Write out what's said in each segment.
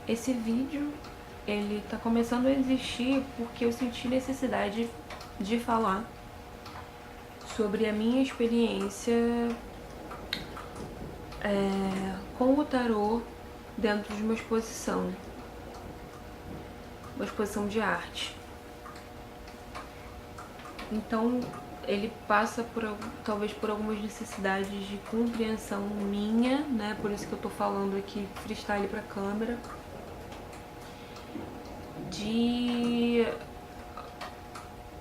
Esse vídeo, ele tá começando a existir porque eu senti necessidade de falar sobre a minha experiência com o tarô dentro de uma exposição de arte. Então, ele passa talvez por algumas necessidades de compreensão minha, né? Por isso que eu tô falando aqui freestyle pra câmera, de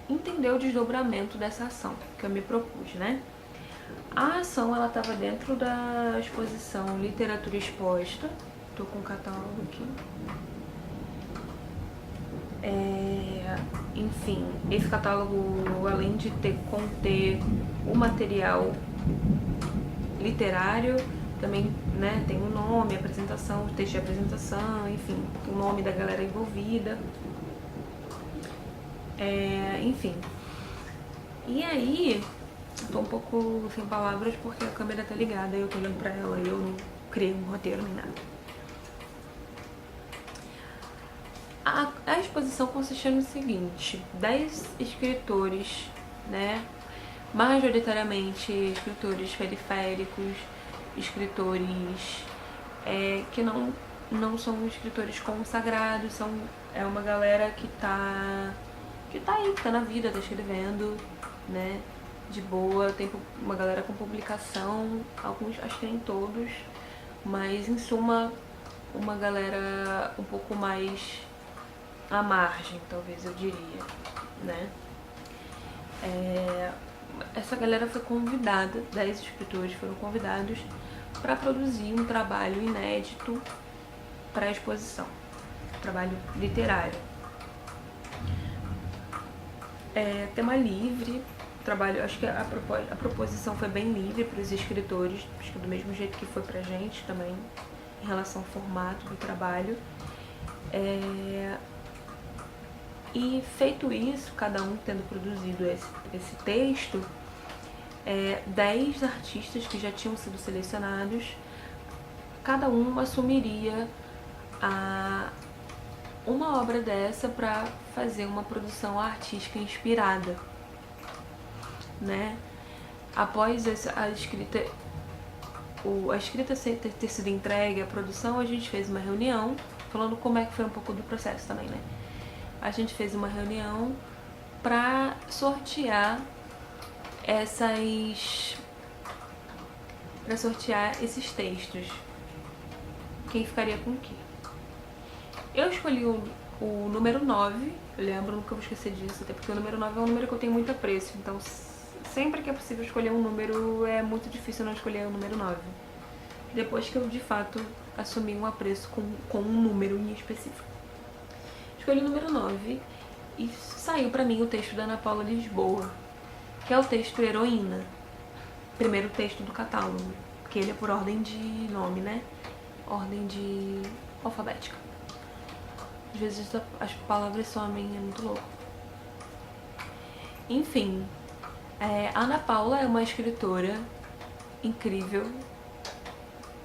entender o desdobramento dessa ação que eu me propus, né? A ação, ela estava dentro da exposição Literatura Exposta. Tô com o catálogo aqui. Enfim, esse catálogo, além de conter o material literário, também, né, tem o nome, a apresentação, o texto de apresentação, enfim, o nome da galera envolvida. Enfim. E aí, tô um pouco sem palavras porque a câmera tá ligada e eu tô olhando pra ela e eu não criei um roteiro nem nada. A exposição consistia no seguinte: 10 escritores, né, majoritariamente escritores periféricos, escritores que não são escritores consagrados, é uma galera que tá aí, que tá na vida, tá escrevendo, né, de boa. Tem uma galera com publicação, alguns, acho que nem todos, mas em suma, uma galera um pouco mais à margem, talvez eu diria, né. Essa galera foi convidada, 10 escritores foram convidados para produzir um trabalho inédito para a exposição, trabalho literário. Tema livre, trabalho, acho que a proposição foi bem livre para os escritores, acho que do mesmo jeito que foi pra gente também, em relação ao formato do trabalho. E feito isso, cada um tendo produzido esse texto, 10 artistas que já tinham sido selecionados, cada um assumiria uma obra dessa para fazer uma produção artística inspirada, né? Após a escrita ter sido entregue, a produção, a gente fez uma reunião, falando como é que foi um pouco do processo também, né? A gente fez uma reunião para sortear esses textos. Quem ficaria com o quê? Eu escolhi o número 9, eu lembro, nunca vou esquecer disso, até porque o número 9 é um número que eu tenho muito apreço, então sempre que é possível escolher um número, é muito difícil não escolher o número 9. Depois que eu, de fato, assumi um apreço com um número em específico. Escolhi o número 9 e saiu pra mim o texto da Ana Paula Lisboa, que é o texto Heroína, primeiro texto do catálogo, que ele é por ordem de nome, né? Ordem de alfabética. Às vezes as palavras somem, é muito louco. Enfim, a Ana Paula é uma escritora incrível.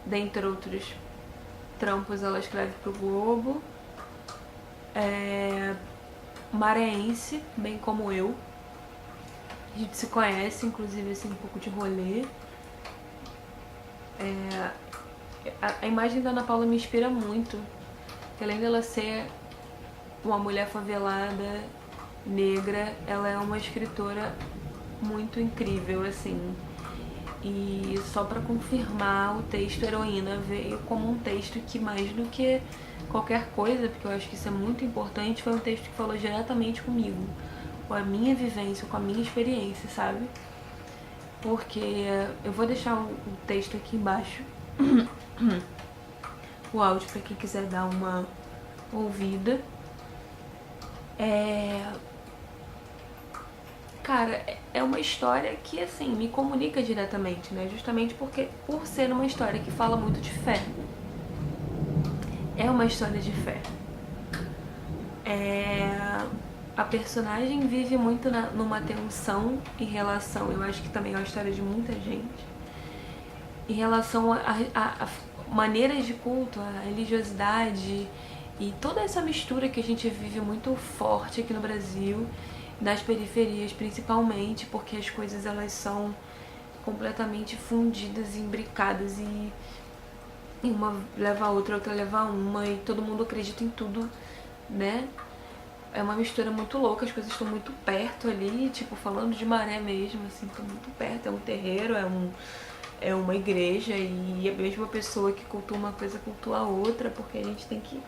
Dentre outros trampos, ela escreve pro Globo. Maranhense, bem como eu. A gente se conhece, inclusive, assim, um pouco de rolê. A imagem da Ana Paula me inspira muito. Além dela ser uma mulher favelada, negra, ela é uma escritora muito incrível, assim. E só pra confirmar, o texto Heroína veio como um texto que, mais do que qualquer coisa, porque eu acho que isso é muito importante, foi um texto que falou diretamente comigo, com a minha vivência, com a minha experiência, sabe? Porque eu vou deixar o texto aqui embaixo, o áudio pra quem quiser dar uma ouvida. Cara, é uma história que, assim, me comunica diretamente, né? Justamente porque, por ser uma história que fala muito de fé. É uma história de fé. A personagem vive muito numa tensão em relação, eu acho que também é uma história de muita gente, em relação a maneiras de culto, a religiosidade e toda essa mistura que a gente vive muito forte aqui no Brasil, nas periferias principalmente, porque as coisas elas são completamente fundidas e imbricadas e uma leva a outra, outra leva a uma e todo mundo acredita em tudo, né? É uma mistura muito louca, as coisas estão muito perto ali, tipo, falando de Maré mesmo, assim, estão muito perto, é um terreiro, é uma igreja e a mesma pessoa que cultua uma coisa cultua a outra, porque a gente tem que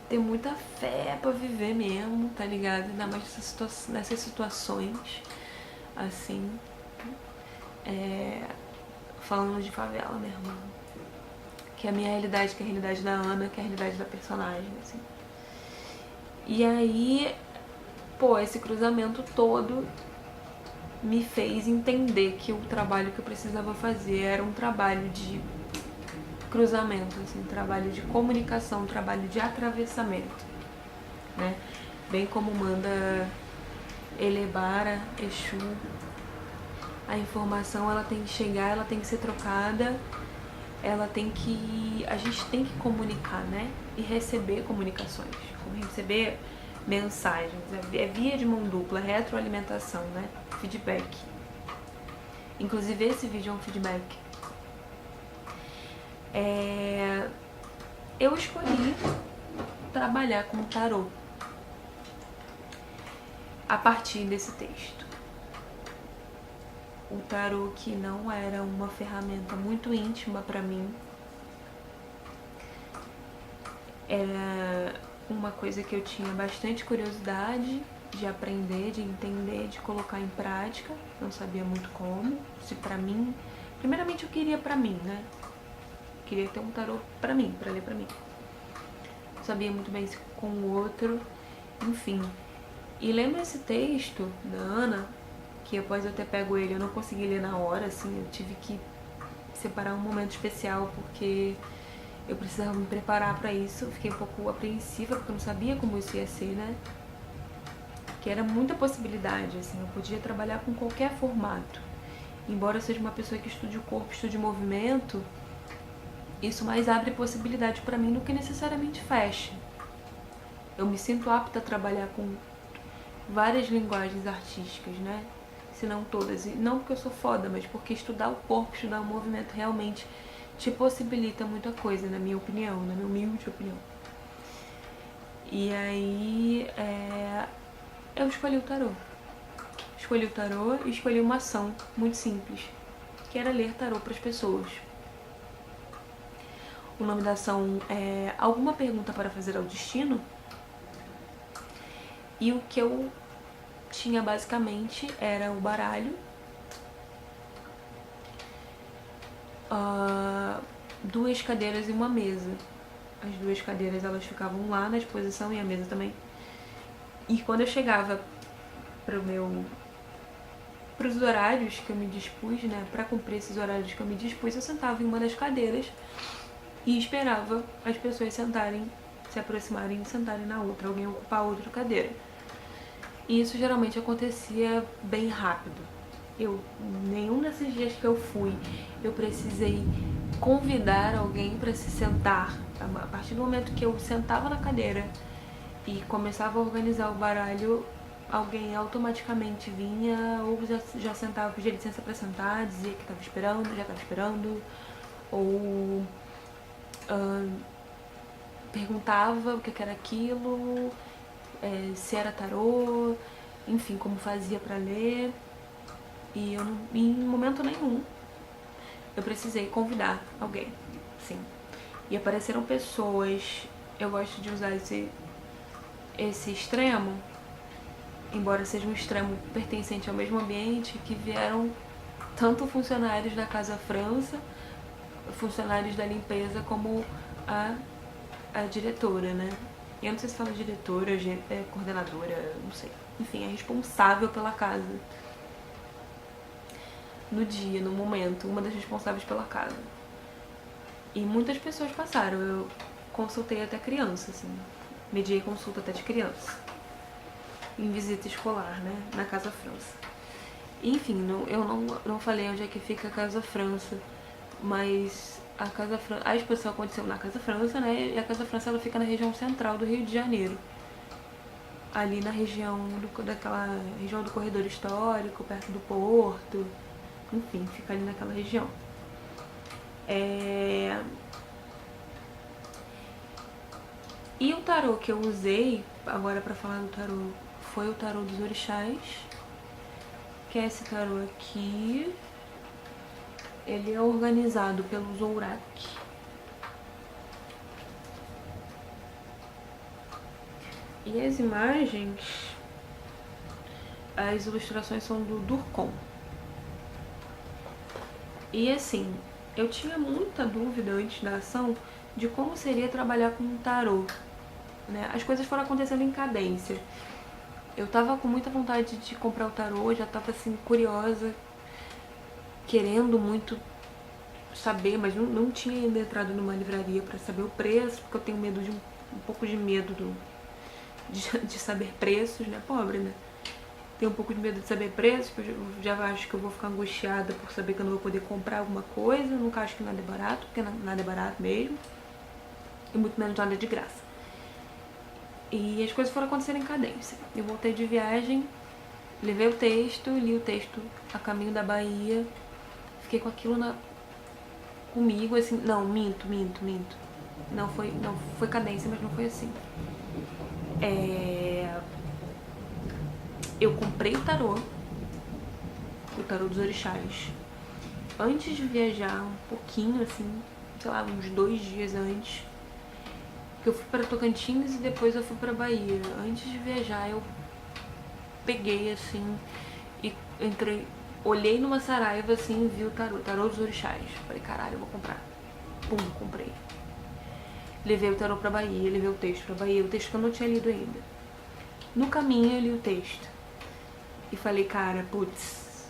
ter muita fé pra viver mesmo, tá ligado? Ainda mais nessas situações, assim, falando de favela mesmo, que é a minha realidade, que é a realidade da Ana, que é a realidade da personagem, assim. E aí, pô, esse cruzamento todo me fez entender que o trabalho que eu precisava fazer era um trabalho de cruzamento, assim, um trabalho de comunicação, um trabalho de atravessamento, né? Bem como manda Elebara, Exu, a informação ela tem que chegar, ela tem que ser trocada, a gente tem que comunicar, né? E receber comunicações, receber mensagens, é via de mão dupla, retroalimentação, né? Feedback. Inclusive esse vídeo é um feedback. Eu escolhi trabalhar com tarô a partir desse texto. O tarô que não era uma ferramenta muito íntima para mim, era uma coisa que eu tinha bastante curiosidade de aprender, de entender, de colocar em prática. Não sabia muito como, se pra mim... Primeiramente eu queria pra mim, né? Queria ter um tarô pra mim, pra ler pra mim. Não sabia muito bem se com o outro, enfim. E lembra esse texto da Ana, que após eu ter pego ele, eu não consegui ler na hora, assim, eu tive que separar um momento especial, porque eu precisava me preparar pra isso. Eu fiquei um pouco apreensiva, porque eu não sabia como isso ia ser, né? Que era muita possibilidade, assim, eu podia trabalhar com qualquer formato. Embora eu seja uma pessoa que estude o corpo, estude o movimento, isso mais abre possibilidade pra mim do que necessariamente fecha. Eu me sinto apta a trabalhar com várias linguagens artísticas, né? Se não todas. E não porque eu sou foda, mas porque estudar o corpo, estudar o movimento realmente te possibilita muita coisa, na minha opinião, na minha humilde opinião. E aí, eu escolhi o tarô. Escolhi o tarô e escolhi uma ação muito simples, que era ler tarô para as pessoas. O nome da ação é Alguma Pergunta para Fazer ao Destino. E o que eu tinha basicamente era o baralho, duas cadeiras e uma mesa. As duas cadeiras elas ficavam lá na exposição e a mesa também. E quando eu chegava pros horários que eu me dispus, né, pra cumprir esses horários que eu me dispus, eu sentava em uma das cadeiras e esperava as pessoas sentarem, se aproximarem e sentarem na outra, alguém ocupar a outra cadeira. E isso geralmente acontecia bem rápido. Nenhum desses dias que eu fui, eu precisei convidar alguém para se sentar. A partir do momento que eu sentava na cadeira e começava a organizar o baralho, alguém automaticamente vinha, ou já sentava, pedia licença para sentar, dizia que estava esperando, já estava esperando, ou perguntava o que era aquilo, se era tarô, enfim, como fazia para ler. E eu, em momento nenhum, eu precisei convidar alguém, sim. E apareceram pessoas, eu gosto de usar esse extremo, embora seja um extremo pertencente ao mesmo ambiente, que vieram tanto funcionários da Casa França, funcionários da limpeza, como a diretora, né? Eu não sei se fala diretora, coordenadora, não sei. Enfim, é responsável pela casa. No dia, no momento, uma das responsáveis pela casa. E muitas pessoas passaram. Eu consultei até criança, assim. Mediei consulta até de criança. Em visita escolar, né? Na Casa França. Enfim, eu não falei onde é que fica a Casa França. mas a exposição aconteceu na Casa França, né? E a Casa França ela fica na região central do Rio de Janeiro, ali na região daquela região do corredor histórico, perto do porto, enfim, fica ali naquela região. E o tarô que eu usei agora pra falar do tarô foi o tarô dos orixás, que é esse tarô aqui. Ele é organizado pelo Zourak. E as imagens, as ilustrações são do Durkon. E assim, eu tinha muita dúvida antes da ação de como seria trabalhar com um tarô, né? As coisas foram acontecendo em cadência. Eu tava com muita vontade de comprar o tarô, já tava assim, curiosa, querendo muito saber, mas não tinha ainda entrado numa livraria pra saber o preço, porque eu tenho medo de um pouco de medo de saber preços, né? Pobre, né? Tenho um pouco de medo de saber preços, porque eu já acho que eu vou ficar angustiada por saber que eu não vou poder comprar alguma coisa. Nunca acho que nada é barato, porque nada é barato mesmo. E muito menos nada de graça. E as coisas foram acontecendo em cadência. Eu voltei de viagem, levei o texto, li o texto a caminho da Bahia. Fiquei com aquilo comigo, assim... Não, minto. Não foi cadência, mas não foi assim. Eu comprei o tarô dos orixás, antes de viajar, um pouquinho, assim, sei lá, uns 2 dias antes. Porque eu fui para Tocantins e depois eu fui pra Bahia. Antes de viajar, eu peguei, assim, e entrei, olhei numa Saraiva, assim, e vi o tarô dos orixás. Falei, caralho, eu vou comprar. Pum, comprei. Levei o tarô pra Bahia, levei o texto pra Bahia, o texto que eu não tinha lido ainda. No caminho eu li o texto e falei, cara, putz,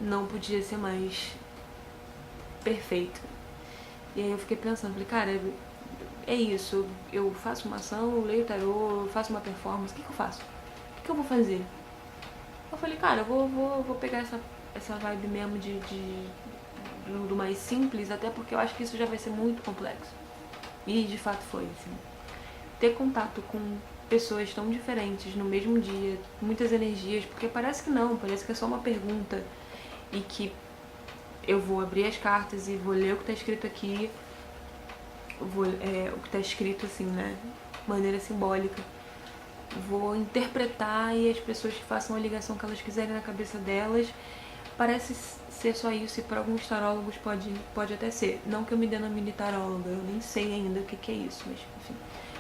não podia ser mais perfeito. E aí eu fiquei pensando, falei, cara, é isso, eu faço uma ação, eu leio o tarô, eu faço uma performance, o que eu faço? O que eu vou fazer? Eu falei, cara, eu vou pegar essa vibe mesmo do mais simples, até porque eu acho que isso já vai ser muito complexo. E de fato foi, assim. Ter contato com pessoas tão diferentes no mesmo dia, muitas energias, porque parece que não, parece que é só uma pergunta e que eu vou abrir as cartas e vou ler o que tá escrito aqui, o que tá escrito assim, né, de maneira simbólica, vou interpretar e as pessoas que façam a ligação que elas quiserem na cabeça delas. Parece ser só isso, e para alguns tarólogos pode até ser. Não que eu me denomine taróloga, eu nem sei ainda o que é isso, mas enfim.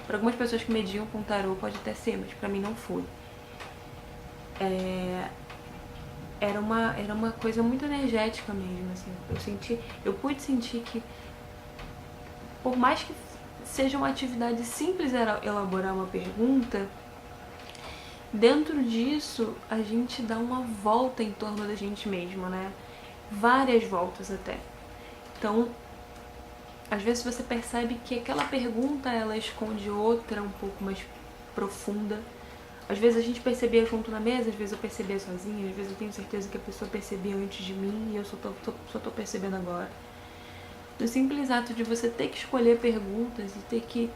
Para algumas pessoas que mediam com tarô pode até ser, mas para mim não foi. Era uma coisa muito energética mesmo, assim. Eu pude sentir que, por mais que seja uma atividade simples elaborar uma pergunta, dentro disso a gente dá uma volta em torno da gente mesmo, né? Várias voltas até. Então, às vezes você percebe que aquela pergunta ela esconde outra um pouco mais profunda. Às vezes a gente percebia junto na mesa, às vezes eu percebia sozinha, às vezes eu tenho certeza que a pessoa percebia antes de mim e eu só tô percebendo agora. O simples ato de você ter que escolher perguntas e ter que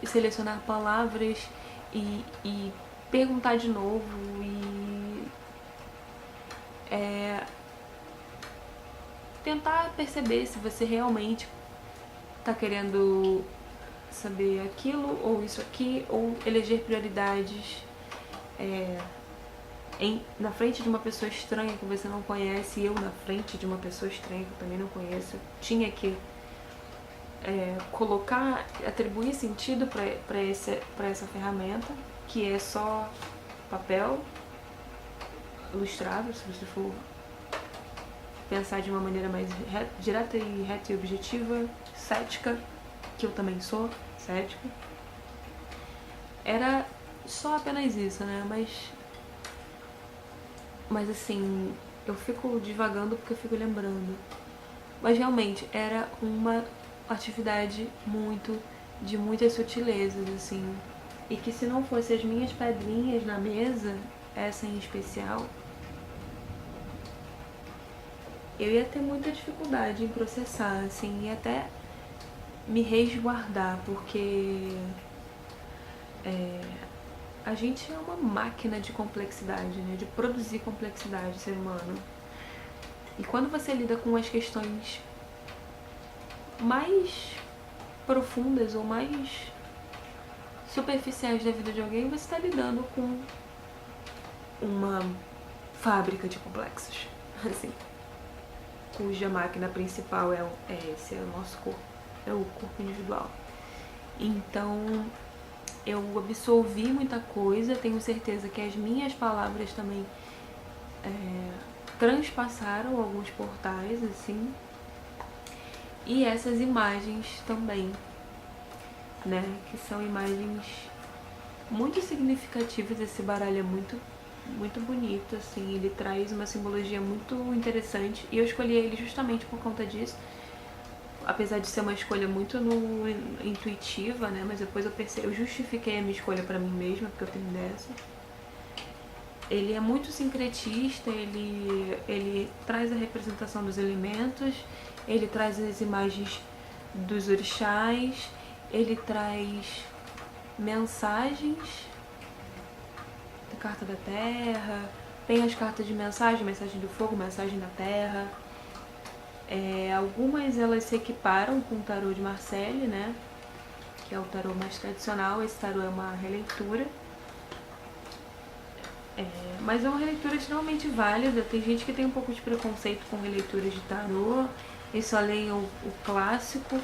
selecionar palavras e perguntar de novo e tentar perceber se você realmente tá querendo saber aquilo ou isso aqui, ou eleger prioridades na frente de uma pessoa estranha que você não conhece, e eu na frente de uma pessoa estranha que eu também não conheço. Eu tinha que atribuir sentido para essa ferramenta, que é só papel ilustrado, se você for pensar de uma maneira mais direta e reta e objetiva, cética, que eu também sou cética. Era só apenas isso, né? Mas assim, eu fico divagando porque eu fico lembrando. Mas realmente era uma atividade de muitas sutilezas, assim. E que se não fosse as minhas pedrinhas na mesa, essa em especial, eu ia ter muita dificuldade em processar, assim, e até me resguardar, porque a gente é uma máquina de complexidade, né? De produzir complexidade, ser humano. E quando você lida com as questões mais profundas ou mais superficiais da vida de alguém, você está lidando com uma fábrica de complexos, assim, cuja máquina principal é esse, é o nosso corpo, é o corpo individual. Então, eu absorvi muita coisa, tenho certeza que as minhas palavras também transpassaram alguns portais, assim, e essas imagens também, né, que são imagens muito significativas. Esse baralho é muito bonito, assim, ele traz uma simbologia muito interessante, e eu escolhi ele justamente por conta disso, apesar de ser uma escolha muito intuitiva, né, mas depois eu justifiquei a minha escolha pra mim mesma, porque eu tenho dessa. Ele é muito sincretista, ele traz a representação dos elementos, ele traz as imagens dos orixás, ele traz mensagens da carta da terra, tem as cartas de mensagem do fogo, mensagem da terra. Algumas elas se equiparam com o tarô de Marseille, né, que é o tarô mais tradicional. Esse tarô é uma releitura, mas é uma releitura extremamente válida. Tem gente que tem um pouco de preconceito com releituras de tarô e só leem o clássico,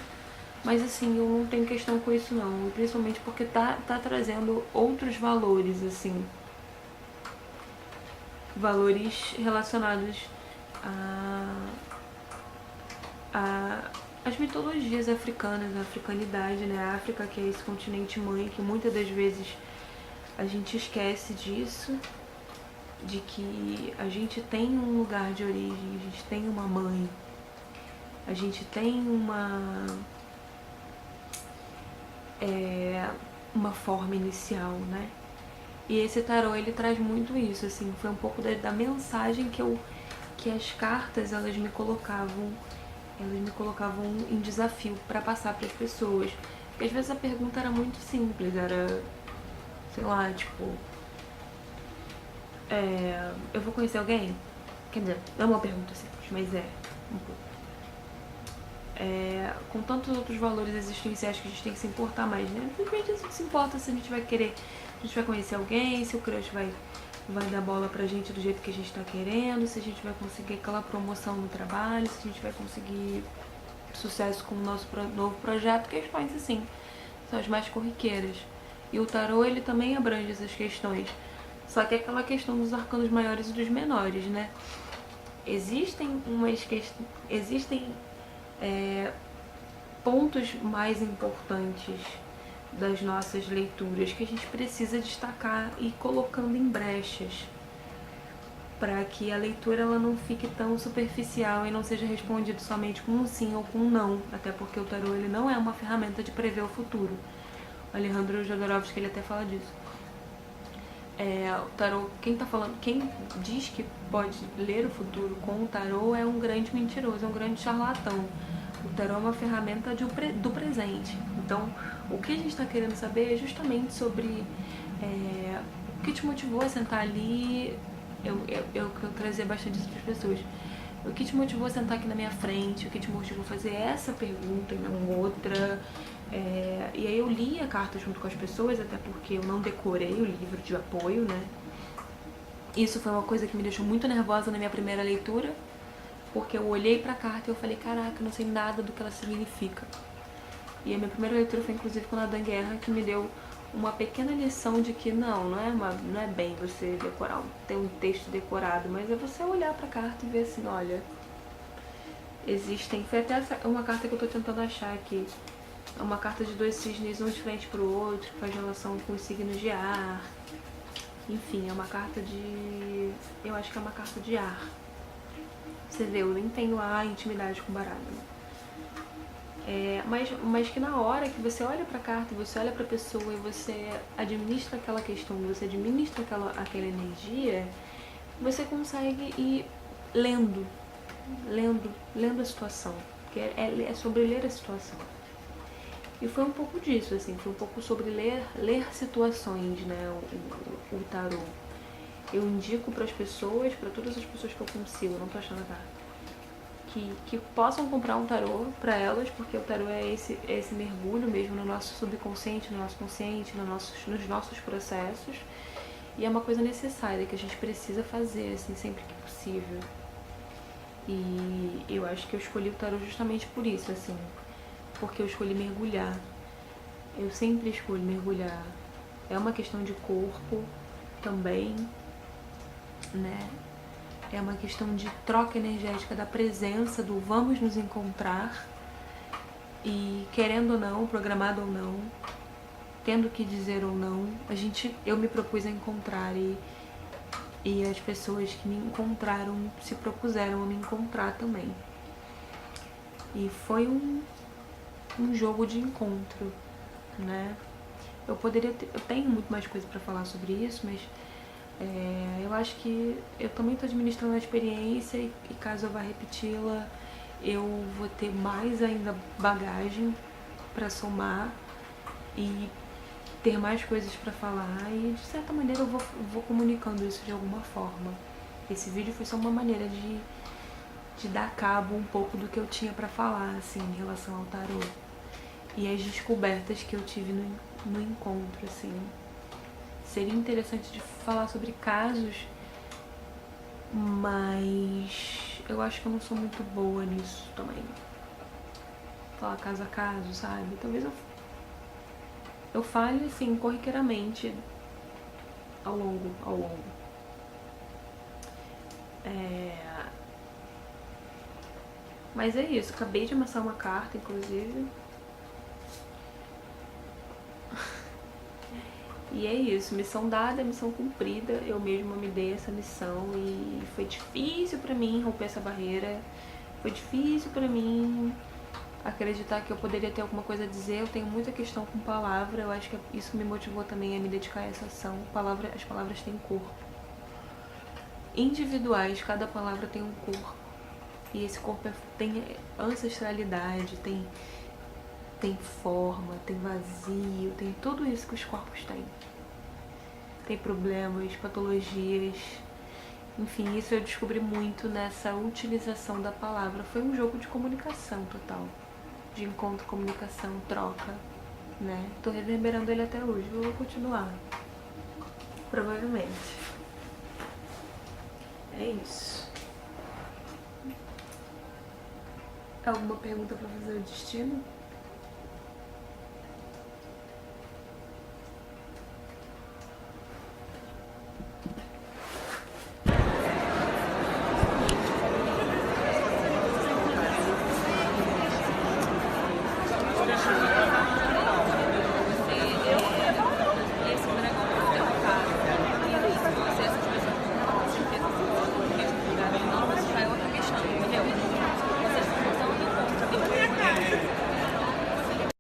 mas assim, eu não tenho questão com isso não, principalmente porque tá trazendo outros valores, assim, valores relacionados às mitologias africanas, a africanidade, né? A África, que é esse continente mãe, que muitas das vezes a gente esquece disso, de que a gente tem um lugar de origem, a gente tem uma mãe, a gente tem uma forma inicial, né? E esse tarô, ele traz muito isso, assim, foi um pouco da mensagem que as cartas, elas me colocavam em desafio para passar para as pessoas. Porque às vezes a pergunta era muito simples, era, sei lá, tipo, eu vou conhecer alguém? Quer dizer, não é uma pergunta simples, mas é um pouco. Com tantos outros valores existenciais que a gente tem que se importar mais, né? Simplesmente a gente se importa se a gente vai querer, a gente vai conhecer alguém, se o crush vai dar bola pra gente do jeito que a gente tá querendo, se a gente vai conseguir aquela promoção no trabalho, se a gente vai conseguir sucesso com o nosso novo projeto. Questões assim, são as mais corriqueiras. E o tarô, ele também abrange essas questões, só que é aquela questão dos arcanos maiores e dos menores, né? Existem pontos mais importantes das nossas leituras que a gente precisa destacar e ir colocando em brechas, para que a leitura ela não fique tão superficial e não seja respondido somente com um sim ou com um não, até porque o tarô, ele não é uma ferramenta de prever o futuro. O Alejandro Jodorowsky, ele até fala disso. O tarô, quem diz que pode ler o futuro com o tarô é um grande mentiroso, é um grande charlatão. O tarô é uma ferramenta do presente. Então, o que a gente está querendo saber é justamente sobre o que te motivou a sentar ali. Eu trazia bastante isso para as pessoas. O que te motivou a sentar aqui na minha frente, o que te motivou a fazer essa pergunta e não outra. E aí eu li a carta junto com as pessoas, até porque eu não decorei o livro de apoio, né? Isso foi uma coisa que me deixou muito nervosa na minha primeira leitura, porque eu olhei pra carta e eu falei, caraca, eu não sei nada do que ela significa. E a minha primeira leitura foi inclusive com a Dan Guerra, que me deu uma pequena lição de que não é bem você decorar, ter um texto decorado, mas é você olhar pra carta e ver assim, olha, foi até uma carta que eu tô tentando achar aqui. É uma carta de 2 cisnes, um de frente pro outro, que faz relação com os signos de ar. Enfim, é uma carta de... eu acho que é uma carta de ar. Você vê, eu nem tenho a intimidade com o baralho. Mas que na hora que você olha pra carta, você olha pra pessoa e você administra aquela questão, você administra aquela energia, você consegue ir lendo lendo a situação, porque é sobre ler a situação. E foi um pouco disso, assim, foi um pouco sobre ler situações, né, o tarô. Eu indico para as pessoas, para todas as pessoas que eu consigo, não tô achando a carta, que possam comprar um tarô para elas, porque o tarô é esse mergulho mesmo no nosso subconsciente, no nosso consciente, nos nossos processos. E é uma coisa necessária que a gente precisa fazer, assim, sempre que possível. E eu acho que eu escolhi o tarô justamente por isso, assim, porque eu escolhi mergulhar. Eu sempre escolho mergulhar. É uma questão de corpo também, né? É uma questão de troca energética da presença, do vamos nos encontrar. E querendo ou não, programado ou não, tendo que dizer ou não, eu me propus a encontrar e as pessoas que me encontraram se propuseram a me encontrar também. E foi um jogo de encontro, né? Eu tenho muito mais coisa para falar sobre isso, mas eu acho que eu também estou administrando a experiência e caso eu vá repeti-la, eu vou ter mais ainda bagagem para somar e ter mais coisas para falar e de certa maneira eu vou comunicando isso de alguma forma. Esse vídeo foi só uma maneira de dar cabo um pouco do que eu tinha para falar, assim, em relação ao tarô. E as descobertas que eu tive no encontro, assim. Seria interessante de falar sobre casos, mas eu acho que eu não sou muito boa nisso também. Falar caso a caso, sabe? Talvez eu fale, assim, corriqueiramente ao longo. Mas é isso, acabei de amassar uma carta, inclusive. E é isso, missão dada, missão cumprida. Eu mesma me dei essa missão e foi difícil pra mim romper essa barreira. Foi difícil pra mim acreditar que eu poderia ter alguma coisa a dizer. Eu tenho muita questão com palavra, eu acho que isso me motivou também a me dedicar a essa ação. As palavras têm corpo. Individuais, cada palavra tem um corpo. E esse corpo tem ancestralidade, tem forma, tem vazio, tem tudo isso que os corpos têm. Tem problemas, patologias, enfim, isso eu descobri muito nessa utilização da palavra. Foi um jogo de comunicação total, de encontro, comunicação, troca, né? Tô reverberando ele até hoje, vou continuar, provavelmente. É isso. Alguma pergunta pra fazer o destino?